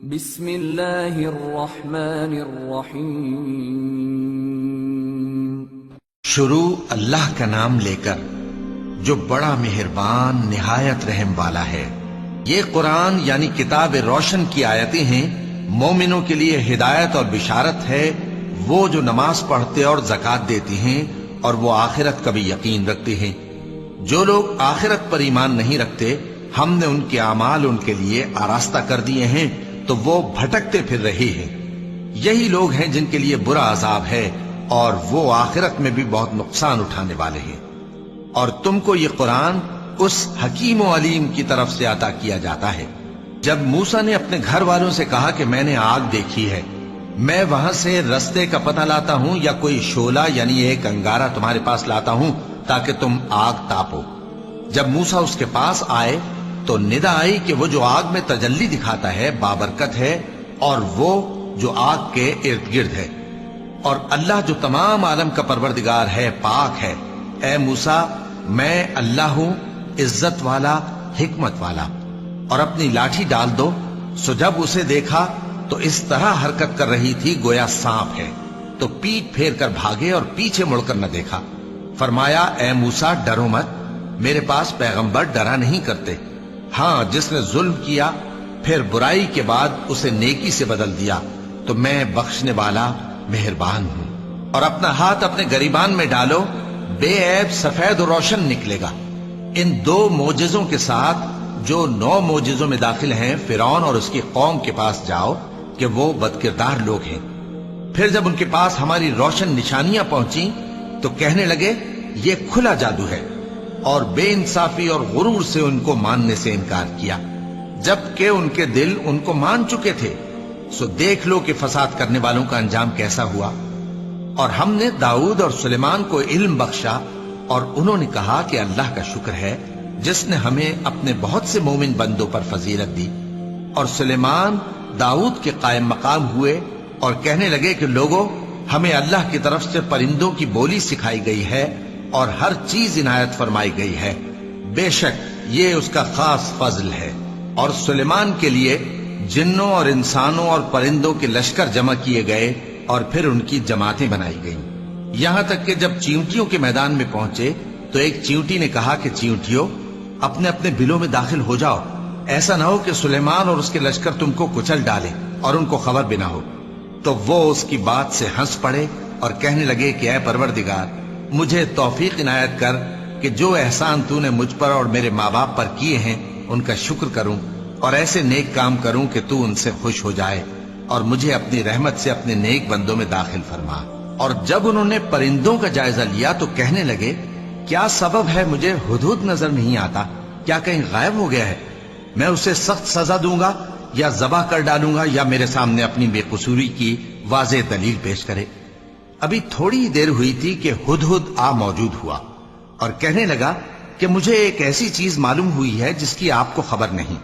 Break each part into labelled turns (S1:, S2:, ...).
S1: بسم اللہ الرحمن الرحیم۔
S2: شروع اللہ کا نام لے کر جو بڑا مہربان نہایت رحم والا ہے۔ یہ قرآن یعنی کتاب روشن کی آیتیں ہیں، مومنوں کے لیے ہدایت اور بشارت ہے، وہ جو نماز پڑھتے اور زکوٰۃ دیتی ہیں اور وہ آخرت کا بھی یقین رکھتے ہیں۔ جو لوگ آخرت پر ایمان نہیں رکھتے، ہم نے ان کے اعمال ان کے لیے آراستہ کر دیے ہیں تو وہ بھٹکتے پھر رہے ہیں۔ یہی لوگ ہیں جن کے لیے برا عذاب ہے اور وہ آخرت میں بھی بہت نقصان اٹھانے والے ہیں۔ اور تم کو یہ قرآن اس حکیم و علیم کی طرف سے عطا کیا جاتا ہے۔ جب موسیٰ نے اپنے گھر والوں سے کہا کہ میں نے آگ دیکھی ہے، میں وہاں سے رستے کا پتہ لاتا ہوں یا کوئی شعلہ یعنی ایک انگارہ تمہارے پاس لاتا ہوں تاکہ تم آگ تاپو۔ جب موسیٰ اس کے پاس آئے تو ندا آئی کہ وہ جو آگ میں تجلی دکھاتا ہے بابرکت ہے، اور وہ جو آگ کے ارد گرد ہے، اور اللہ جو تمام عالم کا پروردگار ہے پاک ہے۔ اے موسیٰ، میں اللہ ہوں، عزت والا، حکمت والا، اور اپنی لاٹھی ڈال دو۔ سو جب اسے دیکھا تو اس طرح حرکت کر رہی تھی گویا سانپ ہے، تو پیٹ پھیر کر بھاگے اور پیچھے مڑ کر نہ دیکھا۔ فرمایا، اے موسیٰ ڈرو مت، میرے پاس پیغمبر ڈرا نہیں کرتے۔ ہاں، جس نے ظلم کیا پھر برائی کے بعد اسے نیکی سے بدل دیا تو میں بخشنے والا مہربان ہوں۔ اور اپنا ہاتھ اپنے گریبان میں ڈالو، بے عیب سفید و روشن نکلے گا۔ ان دو معجزوں کے ساتھ جو 9 معجزوں میں داخل ہیں فرعون اور اس کی قوم کے پاس جاؤ کہ وہ بدکردار لوگ ہیں۔ پھر جب ان کے پاس ہماری روشن نشانیاں پہنچیں تو کہنے لگے یہ کھلا جادو ہے، اور بے انصافی اور غرور سے ان کو ماننے سے انکار کیا، جبکہ ان کے دل ان کو مان چکے تھے۔ سو دیکھ لو کہ فساد کرنے والوں کا انجام کیسا ہوا۔ اور ہم نے داؤد اور سلیمان کو علم بخشا، اور انہوں نے کہا کہ اللہ کا شکر ہے جس نے ہمیں اپنے بہت سے مومن بندوں پر فضیلت دی۔ اور سلیمان داؤد کے قائم مقام ہوئے اور کہنے لگے کہ لوگوں، ہمیں اللہ کی طرف سے پرندوں کی بولی سکھائی گئی ہے اور ہر چیز عنایت فرمائی گئی ہے، بے شک یہ اس کا خاص فضل ہے۔ اور سلیمان کے لیے جنوں اور انسانوں اور پرندوں کے لشکر جمع کیے گئے اور پھر ان کی جماعتیں بنائی گئیں، یہاں تک کہ جب چیونٹیوں کے میدان میں پہنچے تو ایک چیونٹی نے کہا کہ چیونٹیوں، اپنے اپنے بلوں میں داخل ہو جاؤ، ایسا نہ ہو کہ سلیمان اور اس کے لشکر تم کو کچل ڈالے اور ان کو خبر بھی نہ ہو۔ تو وہ اس کی بات سے ہنس پڑے اور کہنے لگے کہ اے پروردگار، مجھے توفیق عنایت کر کہ جو احسان تو نے مجھ پر اور میرے ماں باپ پر کیے ہیں ان کا شکر کروں، اور ایسے نیک کام کروں کہ تو ان سے خوش ہو جائے، اور مجھے اپنی رحمت سے اپنے نیک بندوں میں داخل فرما۔ اور جب انہوں نے پرندوں کا جائزہ لیا تو کہنے لگے کیا سبب ہے مجھے ہدہد نظر نہیں آتا؟ کیا کہیں غائب ہو گیا ہے؟ میں اسے سخت سزا دوں گا یا ذبح کر ڈالوں گا یا میرے سامنے اپنی بے قصوری کی واضح دلیل پیش کرے۔ ابھی تھوڑی دیر ہوئی تھی کہ ہدہد آ موجود ہوا اور کہنے لگا کہ مجھے ایک ایسی چیز معلوم ہوئی ہے جس کی آپ کو خبر نہیں،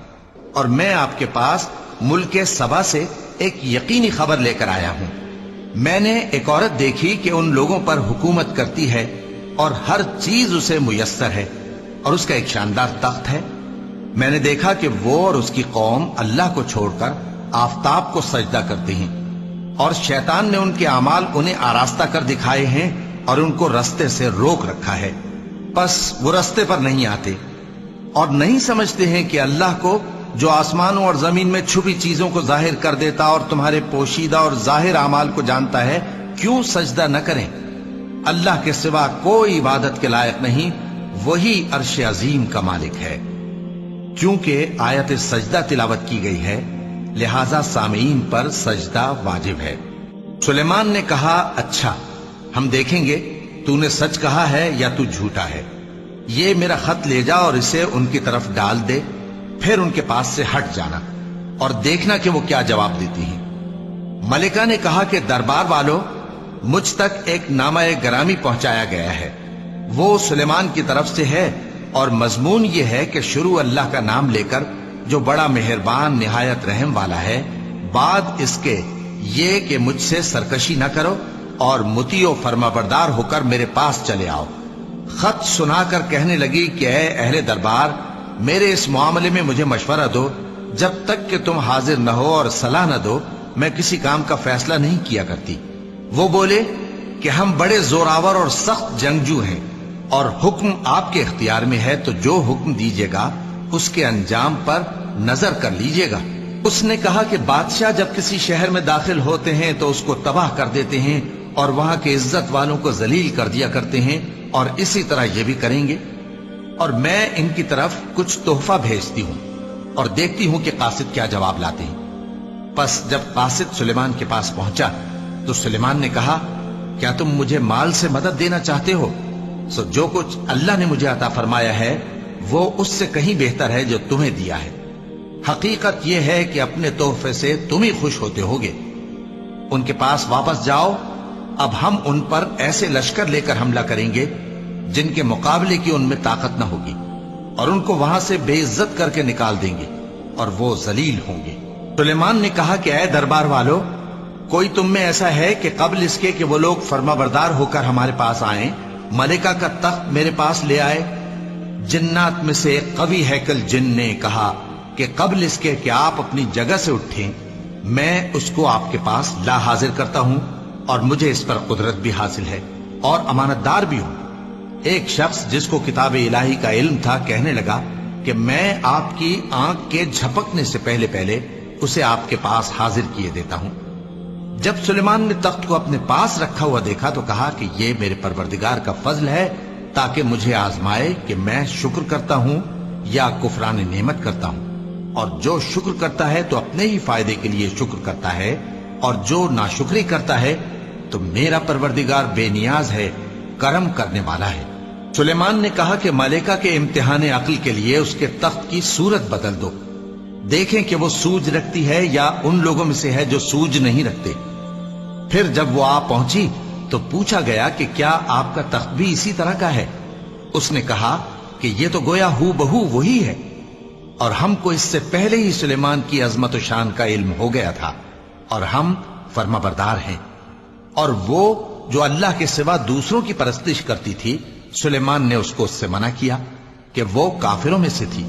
S2: اور میں آپ کے پاس ملک سبا سے ایک یقینی خبر لے کر آیا ہوں۔ میں نے ایک عورت دیکھی کہ ان لوگوں پر حکومت کرتی ہے اور ہر چیز اسے میسر ہے، اور اس کا ایک شاندار تخت ہے۔ میں نے دیکھا کہ وہ اور اس کی قوم اللہ کو چھوڑ کر آفتاب کو سجدہ کرتے ہیں، اور شیطان نے ان کے اعمال انہیں آراستہ کر دکھائے ہیں اور ان کو رستے سے روک رکھا ہے، پس وہ رستے پر نہیں آتے، اور نہیں سمجھتے ہیں کہ اللہ کو جو آسمانوں اور زمین میں چھپی چیزوں کو ظاہر کر دیتا اور تمہارے پوشیدہ اور ظاہر اعمال کو جانتا ہے، کیوں سجدہ نہ کریں؟ اللہ کے سوا کوئی عبادت کے لائق نہیں، وہی عرش عظیم کا مالک ہے۔ کیونکہ آیت سجدہ تلاوت کی گئی ہے لہذا سامعین پر سجدہ واجب ہے۔ سلیمان نے کہا اچھا، ہم دیکھیں گے تو نے سچ کہا ہے یا تو جھوٹا ہے۔ یہ میرا خط لے جا اور اسے ان کی طرف ڈال دے، پھر ان کے پاس سے ہٹ جانا اور دیکھنا کہ وہ کیا جواب دیتی ہیں۔ ملکہ نے کہا کہ دربار والوں، مجھ تک ایک نامہ گرامی پہنچایا گیا ہے، وہ سلیمان کی طرف سے ہے، اور مضمون یہ ہے کہ شروع اللہ کا نام لے کر جو بڑا مہربان نہایت رحم والا ہے، بعد اس کے یہ کہ مجھ سے سرکشی نہ کرو اور مطیع و فرما بردار ہو کر میرے پاس چلے آؤ۔ خط سنا کر کہنے لگی کہ اے اہل دربار، میرے اس معاملے میں مجھے مشورہ دو جب تک کہ تم حاضر نہ ہو اور صلاح نہ دو میں کسی کام کا فیصلہ نہیں کیا کرتی۔ وہ بولے کہ ہم بڑے زوراور اور سخت جنگجو ہیں اور حکم آپ کے اختیار میں ہے، تو جو حکم دیجیے گا اس کے انجام پر نظر کر لیجیے گا۔ اس نے کہا کہ بادشاہ جب کسی شہر میں داخل ہوتے ہیں تو اس کو تباہ کر دیتے ہیں اور وہاں کے عزت والوں کو ذلیل کر دیا کرتے ہیں، اور اسی طرح یہ بھی کریں گے۔ اور میں ان کی طرف کچھ تحفہ بھیجتی ہوں اور دیکھتی ہوں کہ قاصد کیا جواب لاتے ہیں۔ پس جب قاصد سلیمان کے پاس پہنچا تو سلیمان نے کہا، کیا تم مجھے مال سے مدد دینا چاہتے ہو؟ سو جو کچھ اللہ نے مجھے عطا فرمایا ہے وہ اس سے کہیں بہتر ہے جو تمہیں دیا ہے۔ حقیقت یہ ہے کہ اپنے تحفے سے تم ہی خوش ہوتے ہوگے۔ ان کے پاس واپس جاؤ، اب ہم ان پر ایسے لشکر لے کر حملہ کریں گے جن کے مقابلے کی ان میں طاقت نہ ہوگی، اور ان کو وہاں سے بے عزت کر کے نکال دیں گے اور وہ ذلیل ہوں گے۔ سلیمان نے کہا کہ اے دربار والو، کوئی تم میں ایسا ہے کہ قبل اس کے کہ وہ لوگ فرما بردار ہو کر ہمارے پاس آئیں ملکہ کا تخت میرے پاس لے آئے؟ جنات میں سے ایک قوی ہیکل جن نے کہا کہ قبل اس کے کہ آپ اپنی جگہ سے اٹھیں میں اس کو آپ کے پاس لا حاضر کرتا ہوں، اور مجھے اس پر قدرت بھی حاصل ہے اور امانت دار بھی ہوں۔ ایک شخص جس کو کتاب الہی کا علم تھا کہنے لگا کہ میں آپ کی آنکھ کے جھپکنے سے پہلے پہلے اسے آپ کے پاس حاضر کیے دیتا ہوں۔ جب سلیمان نے تخت کو اپنے پاس رکھا ہوا دیکھا تو کہا کہ یہ میرے پروردگار کا فضل ہے تاکہ مجھے آزمائے کہ میں شکر کرتا ہوں یا کفران نعمت کرتا ہوں، اور جو شکر کرتا ہے تو اپنے ہی فائدے کے لیے شکر کرتا ہے، اور جو ناشکری کرتا ہے تو میرا پروردگار بے نیاز ہے، کرم کرنے والا ہے۔ سلیمان نے کہا کہ ملکہ کے امتحان عقل کے لیے اس کے تخت کی صورت بدل دو، دیکھیں کہ وہ سوج رکھتی ہے یا ان لوگوں میں سے ہے جو سوج نہیں رکھتے۔ پھر جب وہ آ پہنچی تو پوچھا گیا کہ کیا آپ کا تخت بھی اسی طرح کا ہے؟ اس نے کہا کہ یہ تو گویا ہو بہو وہی ہے، اور ہم کو اس سے پہلے ہی سلیمان کی عظمت و شان کا علم ہو گیا تھا، اور ہم فرما بردار ہیں۔ اور وہ جو اللہ کے سوا دوسروں کی پرستش کرتی تھی، سلیمان نے اس کو اس سے منع کیا کہ وہ کافروں میں سے تھی۔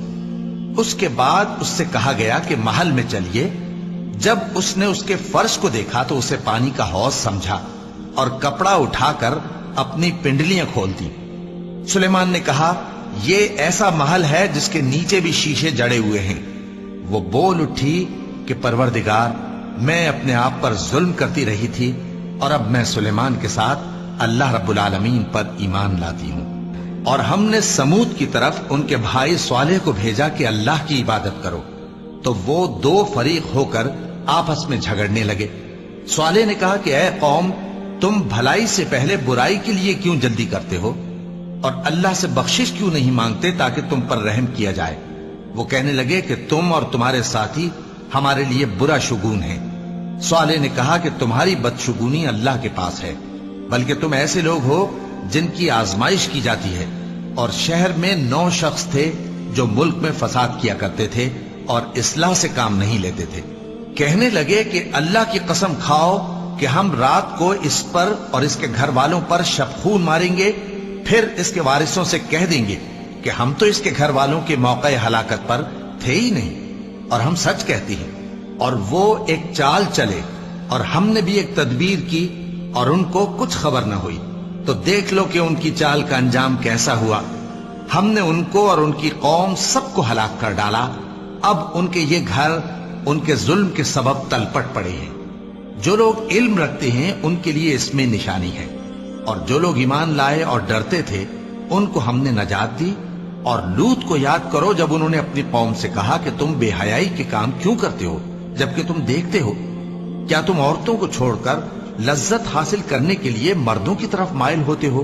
S2: اس کے بعد اس سے کہا گیا کہ محل میں چلیے۔ جب اس نے اس کے فرش کو دیکھا تو اسے پانی کا حوض سمجھا اور کپڑا اٹھا کر اپنی پنڈلیاں کھول دی۔ سلیمان نے کہا، یہ ایسا محل ہے جس کے نیچے بھی شیشے جڑے ہوئے ہیں۔ وہ بول اٹھی کہ پروردگار، میں اپنے آپ پر ظلم کرتی رہی تھی، اور اب میں سلیمان کے ساتھ اللہ رب العالمین پر ایمان لاتی ہوں۔ اور ہم نے سمود کی طرف ان کے بھائی صالح کو بھیجا کہ اللہ کی عبادت کرو، تو وہ دو فریق ہو کر آپس میں جھگڑنے لگے۔ صالح نے کہا کہ اے قوم، تم بھلائی سے پہلے برائی کے لیے کیوں جلدی کرتے ہو، اور اللہ سے بخشش کیوں نہیں مانگتے تاکہ تم پر رحم کیا جائے؟ وہ کہنے لگے کہ تم اور تمہارے ساتھی ہمارے لیے برا شگون ہیں۔ صالح نے کہا کہ تمہاری بدشگونی اللہ کے پاس ہے، بلکہ تم ایسے لوگ ہو جن کی آزمائش کی جاتی ہے، اور شہر میں 9 شخص تھے جو ملک میں فساد کیا کرتے تھے اور اصلاح سے کام نہیں لیتے تھے۔ کہنے لگے کہ اللہ کی قسم کھاؤ کہ ہم رات کو اس پر اور اس کے گھر والوں پر شبخون ماریں گے، پھر اس کے وارثوں سے کہہ دیں گے کہ ہم تو اس کے گھر والوں کے موقع ہلاکت پر تھے ہی نہیں، اور ہم سچ کہتی ہیں۔ اور وہ ایک چال چلے، اور ہم نے بھی ایک تدبیر کی، اور ان کو کچھ خبر نہ ہوئی۔ تو دیکھ لو کہ ان کی چال کا انجام کیسا ہوا۔ ہم نے ان کو اور ان کی قوم سب کو ہلاک کر ڈالا۔ اب ان کے یہ گھر ان کے ظلم کے سبب تلپٹ پڑے ہیں۔ جو لوگ علم رکھتے ہیں ان کے لیے اس میں نشانی ہے، اور جو لوگ ایمان لائے اور ڈرتے تھے ان کو ہم نے نجات دی۔ اور لوط کو یاد کرو جب انہوں نے اپنی قوم سے کہا کہ تم بے حیائی کے کام کیوں کرتے ہو جبکہ تم دیکھتے ہو؟ کیا تم عورتوں کو چھوڑ کر لذت حاصل کرنے کے لیے مردوں کی طرف مائل ہوتے ہو؟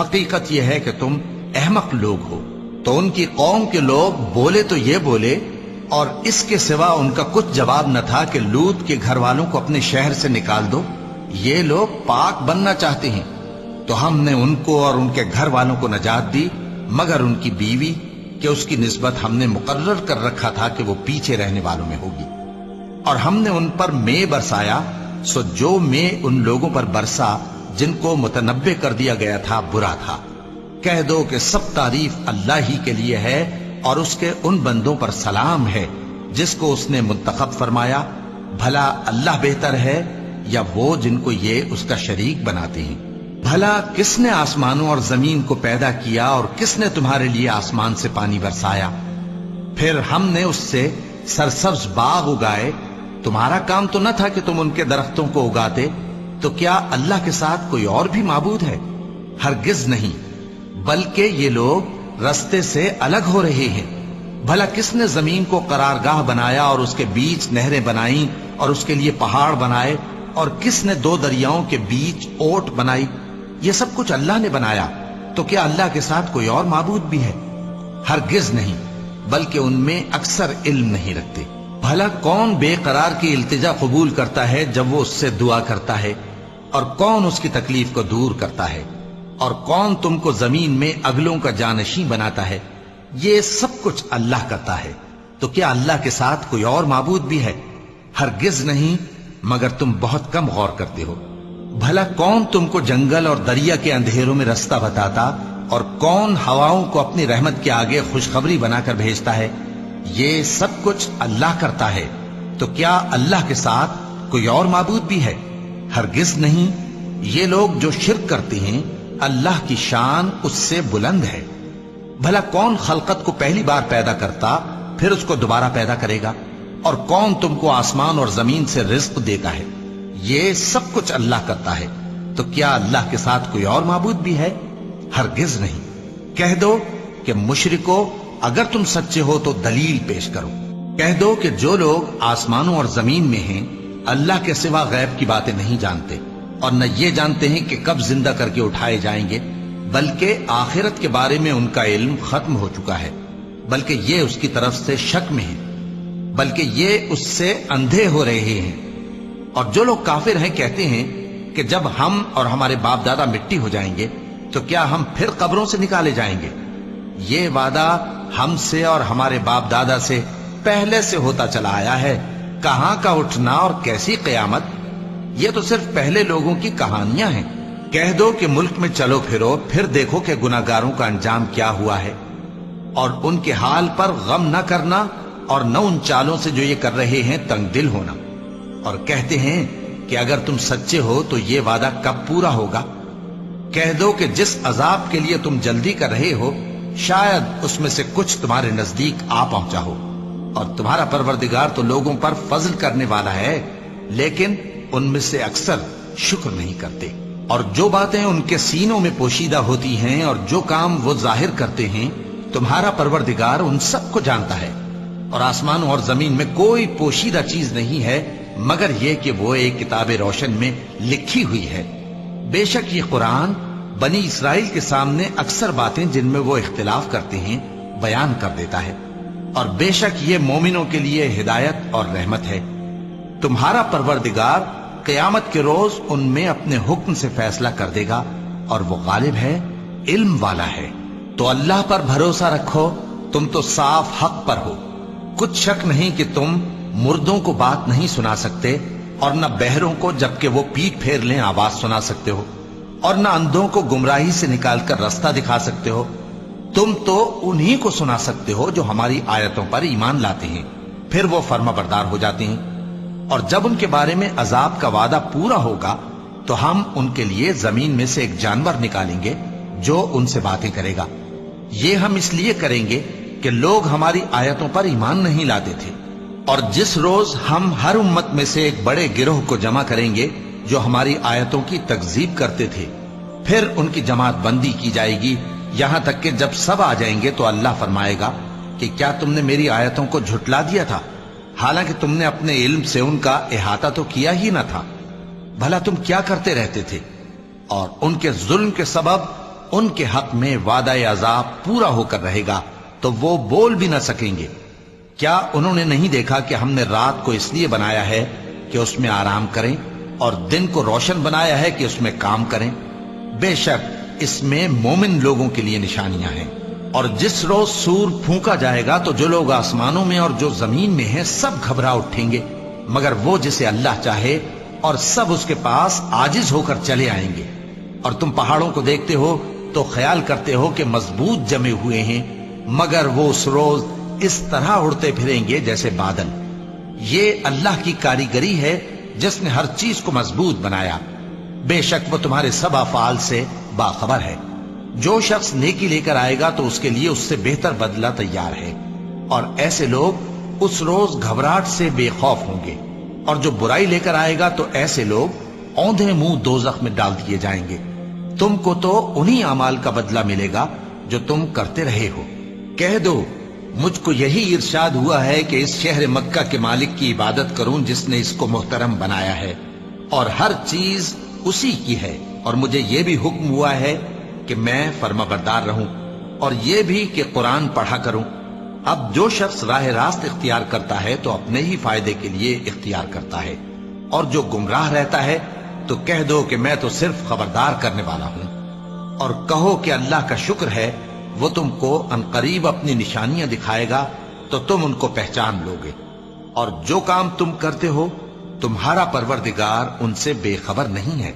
S2: حقیقت یہ ہے کہ تم احمق لوگ ہو۔ تو ان کی قوم کے لوگ بولے تو یہ بولے، اور اس کے سوا ان کا کچھ جواب نہ تھا کہ لوط کے گھر والوں کو اپنے شہر سے نکال دو، یہ لوگ پاک بننا چاہتے ہیں۔ تو ہم نے ان کو اور ان کے گھر والوں کو نجات دی، مگر ان کی بیوی کہ اس کی نسبت ہم نے مقرر کر رکھا تھا کہ وہ پیچھے رہنے والوں میں ہوگی۔ اور ہم نے ان پر مے برسایا، سو جو مے ان لوگوں پر برسا جن کو متنبع کر دیا گیا تھا برا تھا۔ کہہ دو کہ سب تعریف اللہ ہی کے لیے ہے، اور اس کے ان بندوں پر سلام ہے جس کو اس نے منتخب فرمایا، بھلا اللہ بہتر ہے یا وہ جن کو یہ اس کا شریک بناتے ہیں؟ بھلا کس نے آسمانوں اور زمین کو پیدا کیا اور کس نے تمہارے لیے آسمان سے پانی برسایا؟ پھر ہم نے اس سے سرسبز باغ اگائے، تمہارا کام تو نہ تھا کہ تم ان کے درختوں کو اگاتے؟ تو کیا اللہ کے ساتھ کوئی اور بھی معبود ہے؟ ہرگز نہیں، بلکہ یہ لوگ رستے سے الگ ہو رہے ہیں۔ بھلا کس نے زمین کو قرارگاہ بنایا اور اس کے بیچ نہریں بنائیں اور اس کے لیے پہاڑ بنائے، اور کس نے دو دریاؤں کے بیچ اوٹ بنائی؟ یہ سب کچھ اللہ نے بنایا، تو کیا اللہ کے ساتھ کوئی اور معبود بھی ہے؟ ہرگز نہیں، بلکہ ان میں اکثر علم نہیں رکھتے۔ بھلا کون بے قرار کی التجا قبول کرتا ہے جب وہ اس سے دعا کرتا ہے، اور کون اس کی تکلیف کو دور کرتا ہے، اور کون تم کو زمین میں اگلوں کا جانشین بناتا ہے؟ یہ سب کچھ اللہ کرتا ہے، تو کیا اللہ کے ساتھ کوئی اور معبود بھی ہے؟ ہرگز نہیں، مگر تم بہت کم غور کرتے ہو۔ بھلا کون تم کو جنگل اور دریا کے اندھیروں میں رستہ بتاتا، اور کون ہواؤں کو اپنی رحمت کے آگے خوشخبری بنا کر بھیجتا ہے؟ یہ سب کچھ اللہ کرتا ہے، تو کیا اللہ کے ساتھ کوئی اور معبود بھی ہے؟ ہرگز نہیں، یہ لوگ جو شرک کرتے ہیں اللہ کی شان اس سے بلند ہے۔ بھلا کون خلقت کو پہلی بار پیدا کرتا پھر اس کو دوبارہ پیدا کرے گا؟ اور کون تم کو آسمان اور زمین سے رزق دیتا ہے؟ یہ سب کچھ اللہ کرتا ہے، تو کیا اللہ کے ساتھ کوئی اور معبود بھی ہے؟ ہرگز نہیں۔ کہہ دو کہ مشرکو، اگر تم سچے ہو تو دلیل پیش کرو۔ کہہ دو کہ جو لوگ آسمانوں اور زمین میں ہیں اللہ کے سوا غیب کی باتیں نہیں جانتے، اور نہ یہ جانتے ہیں کہ کب زندہ کر کے اٹھائے جائیں گے، بلکہ آخرت کے بارے میں ان کا علم ختم ہو چکا ہے، بلکہ یہ اس کی طرف سے شک میں ہیں، بلکہ یہ اس سے اندھے ہو رہے ہیں۔ اور جو لوگ کافر ہیں کہتے ہیں کہ جب ہم اور ہمارے باپ دادا مٹی ہو جائیں گے تو کیا ہم پھر قبروں سے نکالے جائیں گے؟ یہ وعدہ ہم سے اور ہمارے باپ دادا سے پہلے سے ہوتا چلا آیا ہے، کہاں کا اٹھنا اور کیسی قیامت؟ یہ تو صرف پہلے لوگوں کی کہانیاں ہیں۔ کہہ دو کہ ملک میں چلو پھرو، پھر دیکھو کہ گناہگاروں کا انجام کیا ہوا ہے، اور ان کے حال پر غم نہ کرنا، اور نہ ان چالوں سے جو یہ کر رہے ہیں تنگ دل ہونا۔ اور کہتے ہیں کہ اگر تم سچے ہو تو یہ وعدہ کب پورا ہوگا؟ کہہ دو کہ جس عذاب کے لیے تم جلدی کر رہے ہو شاید اس میں سے کچھ تمہارے نزدیک آ پہنچا ہو، اور تمہارا پروردگار تو لوگوں پر فضل کرنے والا ہے، لیکن ان میں سے اکثر شکر نہیں کرتے۔ اور جو باتیں ان کے سینوں میں پوشیدہ ہوتی ہیں اور جو کام وہ ظاہر کرتے ہیں تمہارا پروردگار ان سب کو جانتا ہے، اور آسمانوں اور زمین میں کوئی پوشیدہ چیز نہیں ہے مگر یہ کہ وہ ایک کتاب روشن میں لکھی ہوئی ہے۔ بے شک یہ قرآن بنی اسرائیل کے سامنے اکثر باتیں جن میں وہ اختلاف کرتے ہیں بیان کر دیتا ہے، اور بے شک یہ مومنوں کے لیے ہدایت اور رحمت ہے۔ تمہارا پروردگار قیامت کے روز ان میں اپنے حکم سے فیصلہ کر دے گا، اور وہ غالب ہے، علم والا ہے۔ تو اللہ پر بھروسہ رکھو، تم تو صاف حق پر ہو۔ کچھ شک نہیں کہ تم مردوں کو بات نہیں سنا سکتے، اور نہ بہروں کو جبکہ وہ پیٹ پھیر لیں آواز سنا سکتے ہو، اور نہ اندھوں کو گمراہی سے نکال کر رستہ دکھا سکتے ہو۔ تم تو انہی کو سنا سکتے ہو جو ہماری آیتوں پر ایمان لاتے ہیں، پھر وہ فرما بردار ہو جاتے ہیں۔ اور جب ان کے بارے میں عذاب کا وعدہ پورا ہوگا تو ہم ان کے لیے زمین میں سے ایک جانور نکالیں گے جو ان سے باتیں کرے گا۔ یہ ہم اس لیے کریں گے کہ لوگ ہماری آیتوں پر ایمان نہیں لاتے تھے۔ اور جس روز ہم ہر امت میں سے ایک بڑے گروہ کو جمع کریں گے جو ہماری آیتوں کی تکذیب کرتے تھے، پھر ان کی جماعت بندی کی جائے گی، یہاں تک کہ جب سب آ جائیں گے تو اللہ فرمائے گا کہ کیا تم نے میری آیتوں کو جھٹلا دیا تھا، حالانکہ تم نے اپنے علم سے ان کا احاطہ تو کیا ہی نہ تھا؟ بھلا تم کیا کرتے رہتے تھے؟ اور ان کے ظلم کے سبب ان کے حق میں وعدہ عذاب پورا ہو کر رہے گا تو وہ بول بھی نہ سکیں گے۔ کیا انہوں نے نہیں دیکھا کہ ہم نے رات کو اس لیے بنایا ہے کہ اس میں آرام کریں، اور دن کو روشن بنایا ہے کہ اس میں کام کریں؟ بے شک اس میں مومن لوگوں کے لیے نشانیاں ہیں۔ اور جس روز سور پھونکا جائے گا تو جو لوگ آسمانوں میں اور جو زمین میں ہیں سب گھبرا اٹھیں گے، مگر وہ جسے اللہ چاہے، اور سب اس کے پاس عاجز ہو کر چلے آئیں گے۔ اور تم پہاڑوں کو دیکھتے ہو تو خیال کرتے ہو کہ مضبوط جمے ہوئے ہیں، مگر وہ اس روز اس طرح اڑتے پھریں گے جیسے بادل۔ یہ اللہ کی کاریگری ہے جس نے ہر چیز کو مضبوط بنایا، بے شک وہ تمہارے سب افعال سے باخبر ہے۔ جو شخص نیکی لے کر آئے گا تو اس کے لیے اس سے بہتر بدلہ تیار ہے، اور ایسے لوگ اس روز گھبراہٹ سے بے خوف ہوں گے، اور جو برائی لے کر آئے گا تو ایسے لوگ اوندھے منہ دوزخ میں ڈال دیے جائیں گے۔ تم کو تو انہی اعمال کا بدلہ ملے گا جو تم کرتے رہے ہو۔ کہہ دو مجھ کو یہی ارشاد ہوا ہے کہ اس شہر مکہ کے مالک کی عبادت کروں جس نے اس کو محترم بنایا ہے، اور ہر چیز اسی کی ہے، اور مجھے یہ بھی حکم ہوا ہے کہ میں فرما بردار رہوں، اور یہ بھی کہ قرآن پڑھا کروں۔ اب جو شخص راہ راست اختیار کرتا ہے تو اپنے ہی فائدے کے لیے اختیار کرتا ہے، اور جو گمراہ رہتا ہے تو کہہ دو کہ میں تو صرف خبردار کرنے والا ہوں۔ اور کہو کہ اللہ کا شکر ہے وہ تم کو عنقریب اپنی نشانیاں دکھائے گا تو تم ان کو پہچان لو گے، اور جو کام تم کرتے ہو تمہارا پروردگار ان سے بے خبر نہیں ہے۔